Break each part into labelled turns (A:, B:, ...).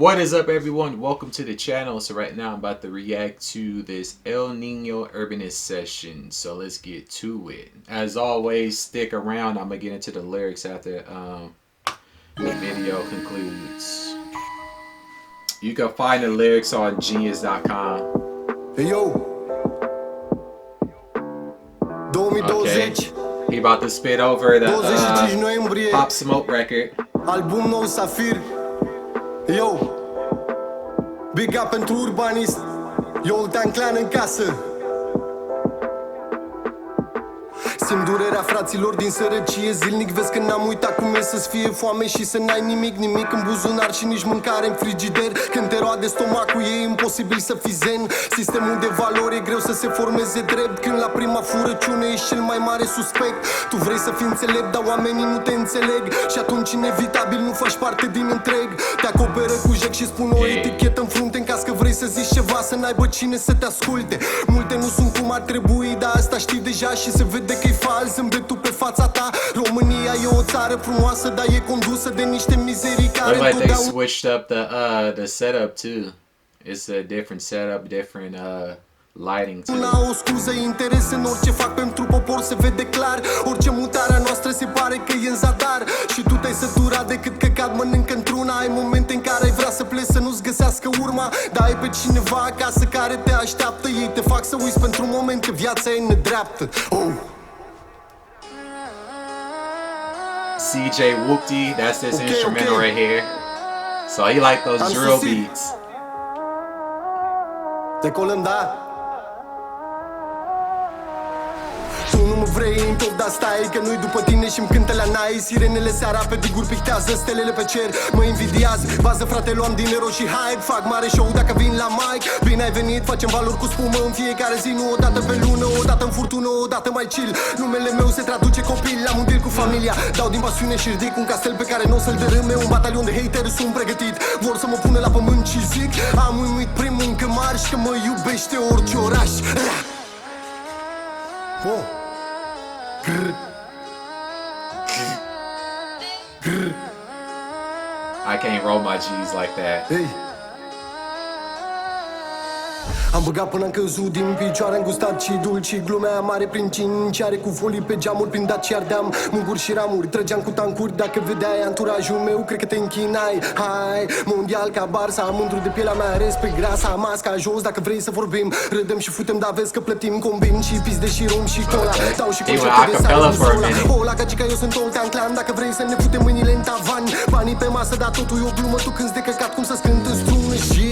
A: What is up, everyone? Welcome to the channel. So right now I'm about to react to this El Nino Urbanist session. So let's get to it. As always, stick around. I'm gonna get into the lyrics after the video concludes. You can find the lyrics on genius.com.
B: Hey yo, 2020.
A: Okay. He about to spit over the Pop Smoke record.
B: Album nou Safir. Yo, big up pentru Urbanist. Eu olteanclan în casă. Simt durerea fraților din sărăcie. Zilnic vezi că n-am uitat cum e să-ți fie foame și să n-ai nimic în buzunar și nici mâncare în frigider. Când te roade stomacul e imposibil să fii zen. Sistemul de valori e greu să se formeze drept. Când la prima furăciune ești cel mai mare suspect. Tu vrei să fii înțelept, dar oamenii nu te înțeleg. Și atunci inevitabil nu faci parte din întreg. Te acoperă cu jec și spun o etichetă în frunte. În caz că vrei să zici ceva, să n-aibă cine să te asculte. Multe nu sunt cum ar trebui, dar asta știi deja și se vede că fals zâmbetul pe fața ta. România e o țară frumoasă, dar e condusă de niște mizerii care
A: like they switched up the setup too. It's a different setup, different lighting too.
B: Una o scuză, interes în orice fac pentru popor se vede clar. Orice mutare a noastră se pare că e în zadar. Și tu te-ai săturat de cât căcat mănâncă într-una. Ai momente în care ai vrea să pleci să nu-ți găsească urma. Dar ai pe cineva acasă care te așteaptă. Ei te fac să uiți pentru un moment că viața e nedreaptă.
A: CJ Whoopty, that's this instrumental right here. So he like those drill beats.
B: Decolăm, da? Tu nu mă vrei în tot, dar stai că nu-i după tine și-mi cântă la nai. Sirenele seara pe diguri pictează stelele pe cer. Mă invidiază, bază frate, luam dinero și hype. Fac mare show dacă vin la mic. Bine ai venit, facem valori cu spumă în fiecare zi. Nu odată pe lună, odată în furtună, odată mai chill. Numele meu se traduce copil, am un deal cu familia. Dau din pasiune și ridic un castel pe care nu o să-l dărâme. Un batalion de hateri sunt pregătit. Vor să mă pună la pământ și zic am uimit primul încă marș că mă iubește orice oraș.
A: I can't roll my G's like that.
B: Hey. Am băgat până am căzut din picioare, am gustat și dulci, glumea mare prin cinciare, cu folii pe geamuri, prin daci ardeam munguri și ramuri, trăgeam cu tancuri. Dacă vedeai anturajul meu, cred că te închinai. Hai, mondial ca Barça, mândru de pielea mea, respect grasa, masca jos. Dacă vrei să vorbim, râdem și futem, dar vezi că plătim combin și pizde și rum și cola. Dau și concepte de sare în sola. Ola, gagica, eu sunt olteanclan. Dacă vrei să ne putem mâinile în tavan, banii pe masă, dar totul e o glumă. Tu cânti de căcat cum să-ți cânt în strună și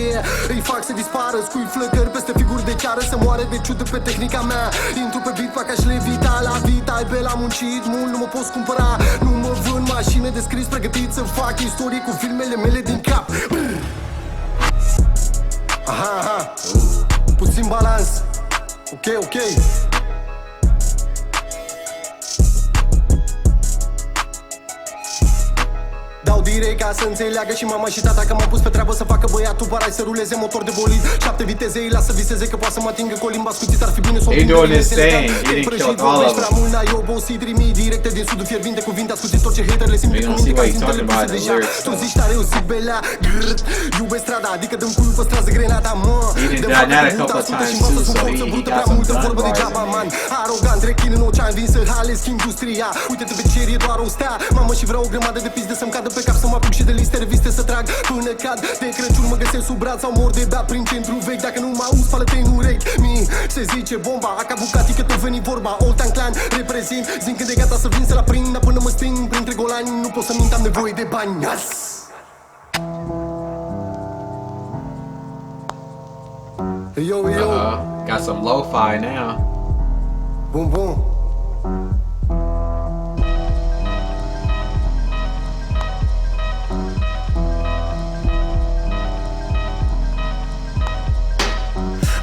B: îi fac să dispară, scui flăcări peste figuri de ceară, să moare de ciudă pe tehnica mea. Intru pe beat, fac aș levita la vita. Ai pe la muncit, mult nu mă poți cumpăra. Nu mă vând mașină de scris, pregătit să fac istorie cu filmele mele din cap. Aha, puțin balans. Ok. Dau direct ca să înțeleagă și mama și tata că m-am pus pe treabă să facă băiatul barai să ruleze motor de bolid. 7 viteze, îi lasă viseze că poate să mă atingă cu o limba scutit. Ar fi bine să o
A: întindă bine înțelegeam. Prăjit vorbești prea mult, n-ai obosit. Trimii directe din sudul fierbinte, cuvinte ascutit tot ce hater le simte cu minte. Ca zintele puse deja. Tu zici tare, eu zic belea. Iubesc strada, adică dăm cuiul păstrează grenada, mă. De fapt, cuvântă ascultă și învață sunt forță brută. Prea multă vorbă degeaba, man. Arogant, rechin în ocean, vin să halesc industria. Uite-te pe cer, e doar o stea. Mamă, și vreau o grămadă de pizde să-mi cadă pe cap, să mă apuc și de liste, reviste să trag până cad. De Crăciun mă găsesc sub braț sau mor de beat prin centru vechi. Dacă nu mă auzi, spală-te în urechi. Se zice bomba, aca bucatti că tot veni vorba. Olteanclan reprezint, zic când e gata să vin să la prind. Dar până mă sting printre golani, nu pot să mint, am nevoie de bani. Yo. Got some lo-fi now.
B: Bun.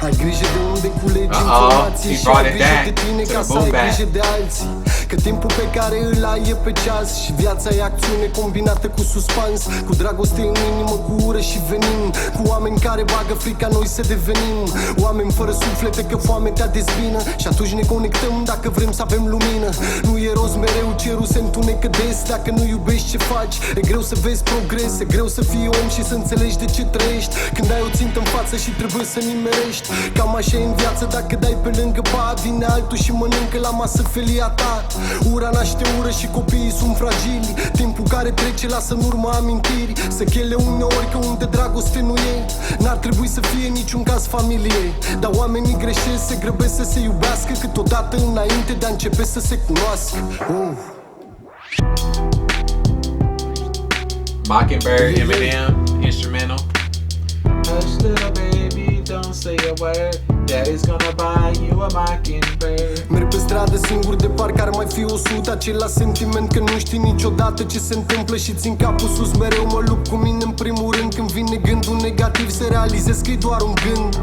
B: Ai grijă de unde culegi informații și ai grijă de tine ca să ai grijă de alții. Că timpul pe care îl ai e pe ceas și viața e acțiune combinată cu suspans, cu dragoste în inimă, cu ură și venin, cu oameni care bagă frica noi să devenim oameni fără suflete, că foametea dezbină. Și atunci ne conectăm dacă vrem să avem lumină. Nu e rost mereu, cerul se întunecă des. Dacă nu iubești ce faci, e greu să vezi progres. E greu să fii om și să înțelegi de ce trăiești. Când ai o țintă în față și trebuie să nimerești. Cam așa e în viață, dacă dai pe lângă pa, vine altul și mănâncă la masă felia ta. Ura naște ură și copiii sunt fragili. Timpul care trece lasă în urmă amintiri. Sechele uneori că unde dragoste nu e, n-ar trebui să fie niciun caz familiei. Dar oamenii greșesc, se grăbesc să se iubească câteodată înainte de a începe să se cunoască.
C: Mockingbird, Eminem, instrumental. Hush little baby, don't say a word. Daddy's gonna buy you a mockingbird.
B: Merg pe stradă singur de parcă ar mai fi 100. Același sentiment că nu știi niciodată ce se întâmplă și țin capul sus. Mereu mă lupt cu mine în primul rând. Când vine gândul negativ să realizez că e doar un gând.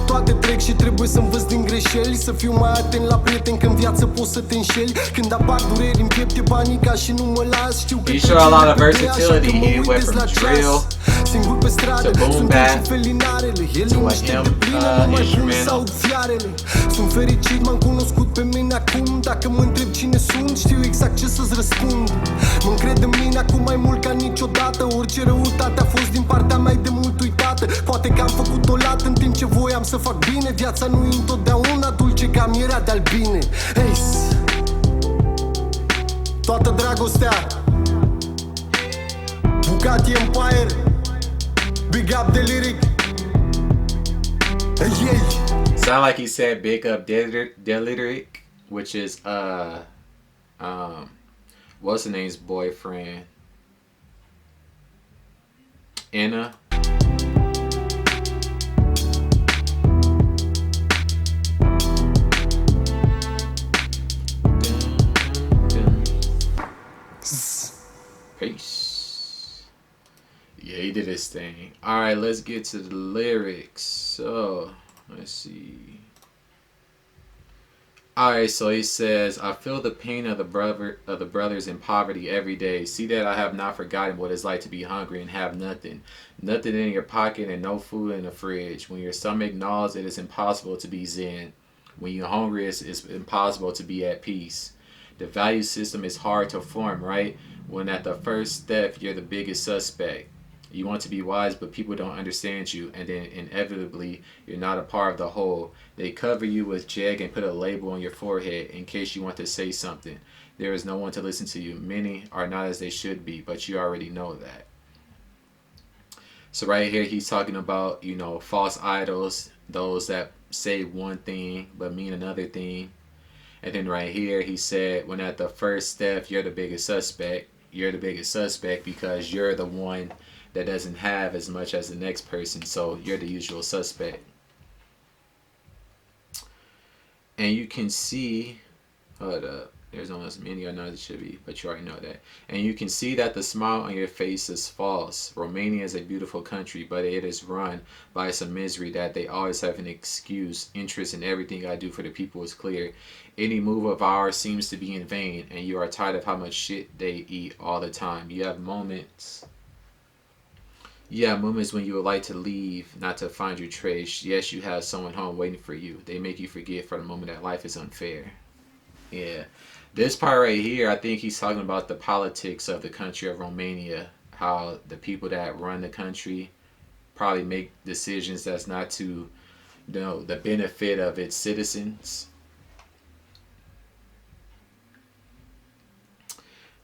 B: Toate trec și trebuie să învăț din greșeli. Să fiu mai atent la prieteni, că în viață poți să te înșeli. Când apar dureri în piept e panica și nu mă las. Știu că
C: he showed a lot of versatility. He went from drill
B: singur pe stradă,
C: to boom bap
B: felinarele. E
C: to
B: liniște de plină, nu mai pun să aud fiarele. Sunt fericit, m-am cunoscut pe mine acum. Dacă mă întreb cine sunt, știu exact ce să-ți răspund. Mă încred în mine acum mai mult ca niciodată. Orice răutate a fost din partea mea de mult uitată. Poate că am făcut o lată în timp ce voiam să fac bine. Viața nu e întotdeauna dulce ca mierea de albine. Hey, toată dragostea, bucattiempire, big up deliric. Hey,
C: sound like he said big up deliric, which is what's the name's boyfriend, Anna. Peace. Yeah, he did his thing. All right, let's get to the lyrics. So, let's see. All right, so he says, I feel the pain of the brothers in poverty every day. See that I have not forgotten what it's like to be hungry and have nothing. Nothing in your pocket and no food in the fridge. When your stomach gnaws, it is impossible to be zen. When you're hungry, it's impossible to be at peace. The value system is hard to form, right? When at the first step, you're the biggest suspect. You want to be wise, but people don't understand you, and then inevitably, you're not a part of the whole. They cover you with jag and put a label on your forehead in case you want to say something. There is no one to listen to you. Many are not as they should be, but you already know that. So right here, he's talking about, you know, false idols, those that say one thing but mean another thing. And then right here, he said, when at the first step, you're the biggest suspect. You're the biggest suspect because you're the one that doesn't have as much as the next person. So you're the usual suspect. And you can see, hold up, there's not as many or not as it should be, but you already know that. And you can see that the smile on your face is false. Romania is a beautiful country, but it is run by some misery that they always have an excuse. Interest in everything I do for the people is clear. Any move of ours seems to be in vain, and you are tired of how much shit they eat all the time. You have moments when you would like to leave, not to find your trace. Yes, you have someone home waiting for you. They make you forget for the moment that life is unfair. Yeah. This part right here, I think he's talking about the politics of the country of Romania. How the people that run the country probably make decisions that's not to, you know, the benefit of its citizens.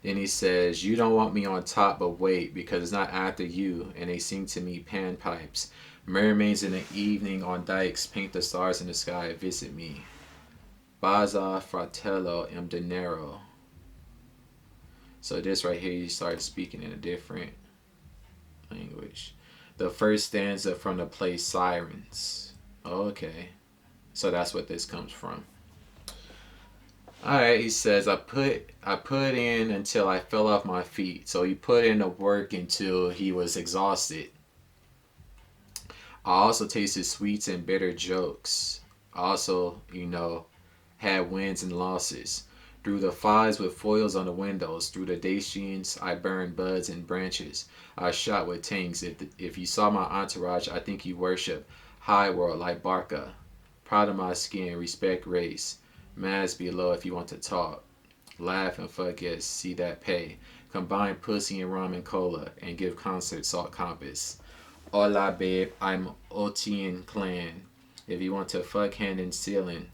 C: Then he says, you don't want me on top, but wait, because it's not after you, and they sing to me panpipes. Mermaids in the evening on dikes paint the stars in the sky, visit me. Baza fratello em dinero. So this right here, he starts speaking in a different language. The first stanza from the play Sirens. Okay. So that's what this comes from. Alright, he says, I put in until I fell off my feet. So he put in the work until he was exhausted. I also tasted sweets and bitter jokes. Also, you know, had wins and losses. Through the flies with foils on the windows, through the dacians, I burned buds and branches. I shot with tanks. If you saw my entourage, I think you worship high world like Barca. Proud of my skin, respect race. Mass below if you want to talk. Laugh and fuck yes, see that pay. Combine pussy and rum and cola and give concert salt compass. Hola babe, I'm olteanclan. If you want to fuck hand in ceiling.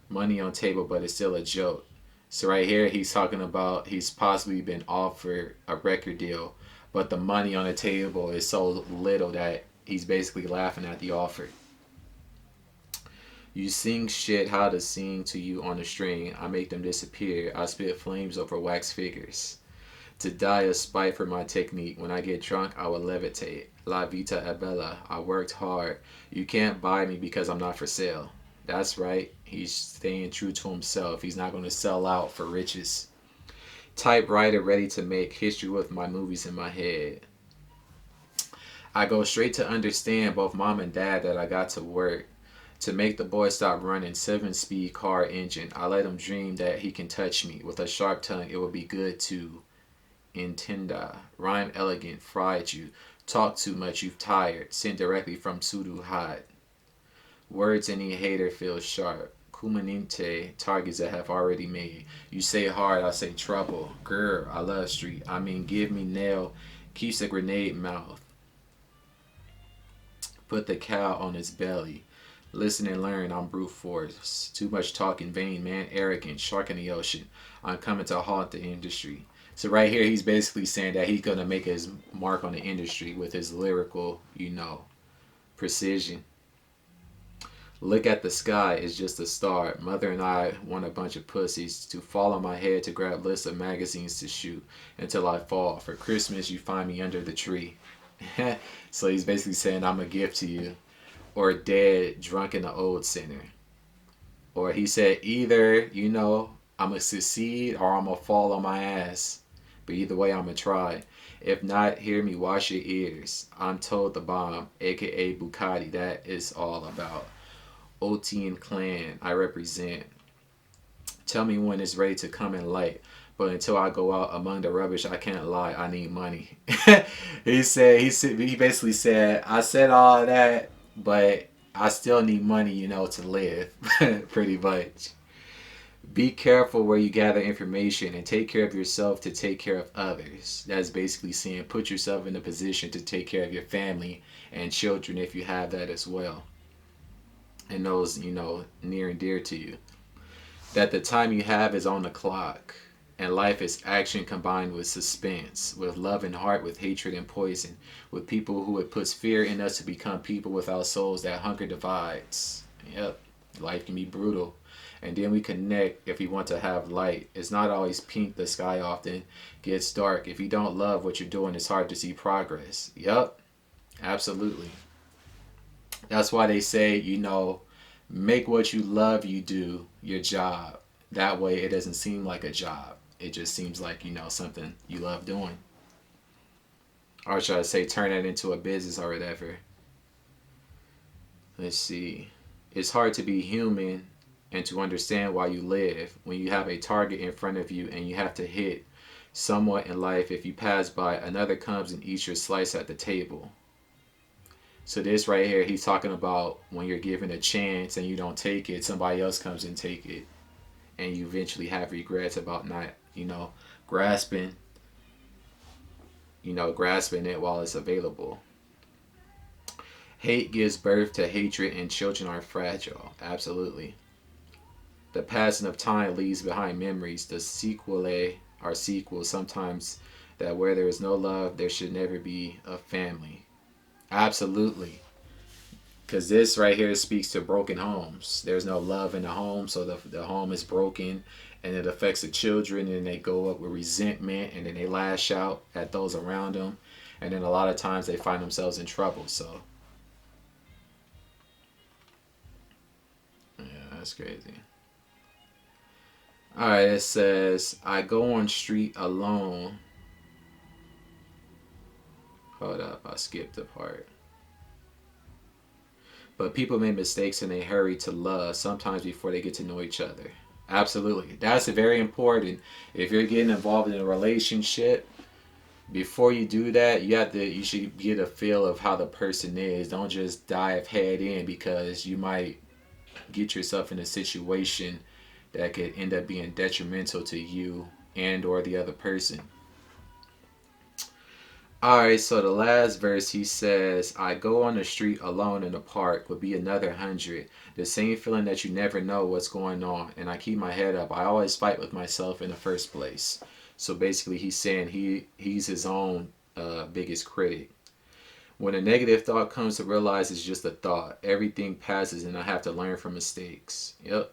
C: Money on table but it's still a joke. So right here he's talking about he's possibly been offered a record deal, but the money on the table is so little that he's basically laughing at the offer. You sing shit how to sing to you on a string. I make them disappear. I spit flames over wax figures. To die of spite for my technique. When I get drunk, I will levitate. La vita è bella. I worked hard. You can't buy me because I'm not for sale. That's right. He's staying true to himself. He's not going to sell out for riches. Typewriter ready to make history with my movies in my head. I go straight to understand both mom and dad that I got to work. To make the boy stop running 7-speed car engine. I let him dream that he can touch me. With a sharp tongue, it would be good to intenda. Rhyme elegant, fried you. Talk too much, you've tired. Sent directly from Sudu hot. Words any hater feels sharp. Kumaninte, targets that have already made. You say hard, I say trouble. Girl, I love street. I mean, give me nail. Keeps a grenade mouth. Put the cow on his belly. Listen and learn, I'm brute force. Too much talk in vain, man. Arrogant, shark in the ocean. I'm coming to haunt the industry. So right here, he's basically saying that he's going to make his mark on the industry with his lyrical, precision. Look at the sky, it's just a star. Mother and I want a bunch of pussies to fall on my head to grab lists of magazines to shoot until I fall. For Christmas, you find me under the tree. So he's basically saying, I'm a gift to you. Or dead, drunk in the old center. Or he said, either, I'm going to succeed or I'm going to fall on my ass. But either way, I'm going to try. If not, hear me, wash your ears. I'm told the bomb, aka Bucatti, that is all about. olteanclan, I represent. Tell me when it's ready to come in light. But until I go out among the rubbish, I can't lie. I need money. He basically said, I said all that, but I still need money, to live. Pretty much. Be careful where you gather information and take care of yourself to take care of others. That's basically saying put yourself in a position to take care of your family and children if you have that as well. And those, near and dear to you. That the time you have is on the clock. And life is action combined with suspense, with love and heart, with hatred and poison, with people who it puts fear in us to become people without souls that hunger divides. Yep, life can be brutal. And then we connect if we want to have light. It's not always pink, the sky often gets dark. If you don't love what you're doing, it's hard to see progress. Yep, absolutely. That's why they say, make what you love you do your job. That way it doesn't seem like a job. It just seems like, something you love doing. Or should I say turn that into a business or whatever. Let's see. It's hard to be human and to understand why you live when you have a target in front of you and you have to hit somewhat in life. If you pass by, another comes and eats your slice at the table. So this right here, he's talking about when you're given a chance and you don't take it, somebody else comes and take it. And you eventually have regrets about not, grasping it while it's available. Hate gives birth to hatred and children are fragile. Absolutely. The passing of time leaves behind memories. The sequelae are sequels. Sometimes that where there is no love, there should never be a family. Absolutely. Because this right here speaks to broken homes. There's no love in the home, so the home is broken, and it affects the children, and they go up with resentment, and then they lash out at those around them, and then a lot of times they find themselves in trouble. So, yeah, that's crazy. All right, it says, I go on street alone. Hold up, I skipped a part. But people make mistakes and they hurry to love, sometimes before they get to know each other. Absolutely. That's very important. If you're getting involved in a relationship, before you do that, you should get a feel of how the person is. Don't just dive head in, because you might get yourself in a situation that could end up being detrimental to you and or the other person. Alright, so the last verse, he says, I go on the street alone in the park would be another 100. The same feeling that you never know what's going on. And I keep my head up. I always fight with myself in the first place. So basically he's saying he's his own biggest critic. When a negative thought comes, to realize it's just a thought. Everything passes and I have to learn from mistakes. Yep.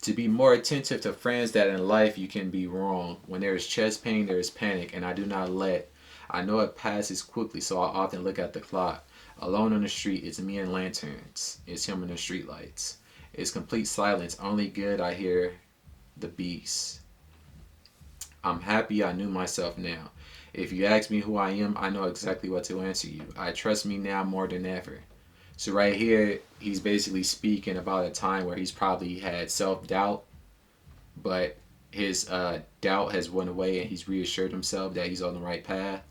C: To be more attentive to friends that in life you can be wrong. When there is chest pain, there is panic, and I do not let. I know it passes quickly, so I often look at the clock. Alone on the street, it's me and lanterns. It's him in the street lights. It's complete silence. Only good I hear the beast. I'm happy I knew myself now. If you ask me who I am, I know exactly what to answer you. I trust me now more than ever. So right here, he's basically speaking about a time where he's probably had self-doubt, but his doubt has went away and he's reassured himself that he's on the right path.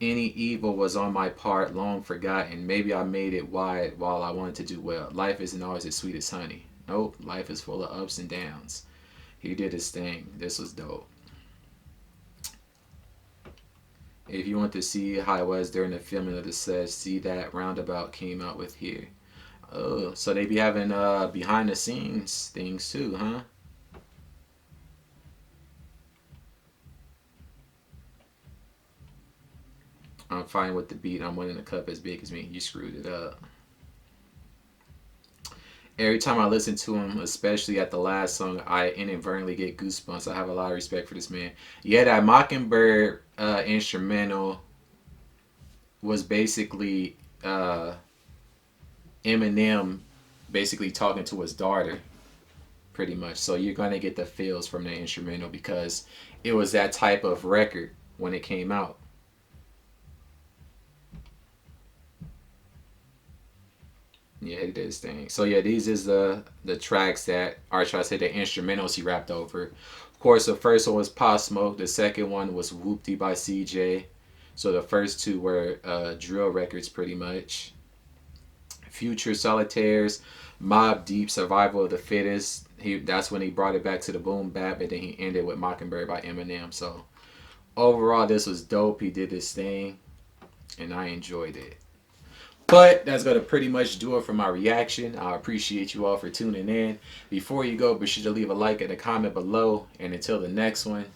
C: Any evil was on my part, long forgotten. Maybe I made it wide while I wanted to do well. Life isn't always as sweet as honey. Nope, life is full of ups and downs. He did his thing. This was dope. If you want to see how it was during the filming of the set, see that Roundabout came out with here. Oh, so they be having behind the scenes things too, huh? I'm fine with the beat. I'm winning a cup as big as me. You screwed it up. Every time I listen to him, especially at the last song, I inadvertently get goosebumps. I have a lot of respect for this man. Yeah, that Mockingbird instrumental was basically Eminem basically talking to his daughter, pretty much. So you're going to get the feels from the instrumental because it was that type of record when it came out. Yeah, he did his thing. So yeah, these is the tracks that, or should I say the instrumentals he rapped over. Of course, the first one was Pop Smoke. The second one was Whoopty by CJ. So the first two were drill records pretty much. Future Solitaires, Mobb Deep, Survival of the Fittest. That's when he brought it back to the boom bap, and then he ended with Mockingbird by Eminem. So overall, this was dope. He did his thing, and I enjoyed it. But that's going to pretty much do it for my reaction. I appreciate you all for tuning in. Before you go, be sure to leave a like and a comment below. And until the next one,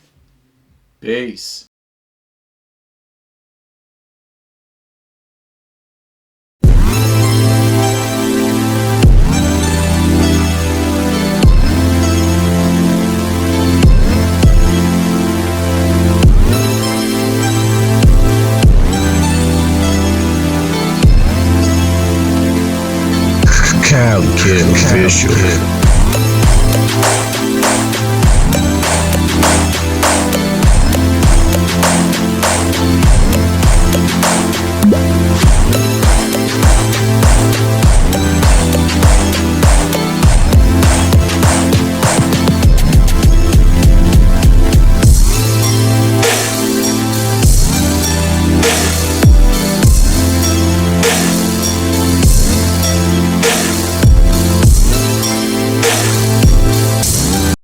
C: peace.
D: CaliKidOfficial.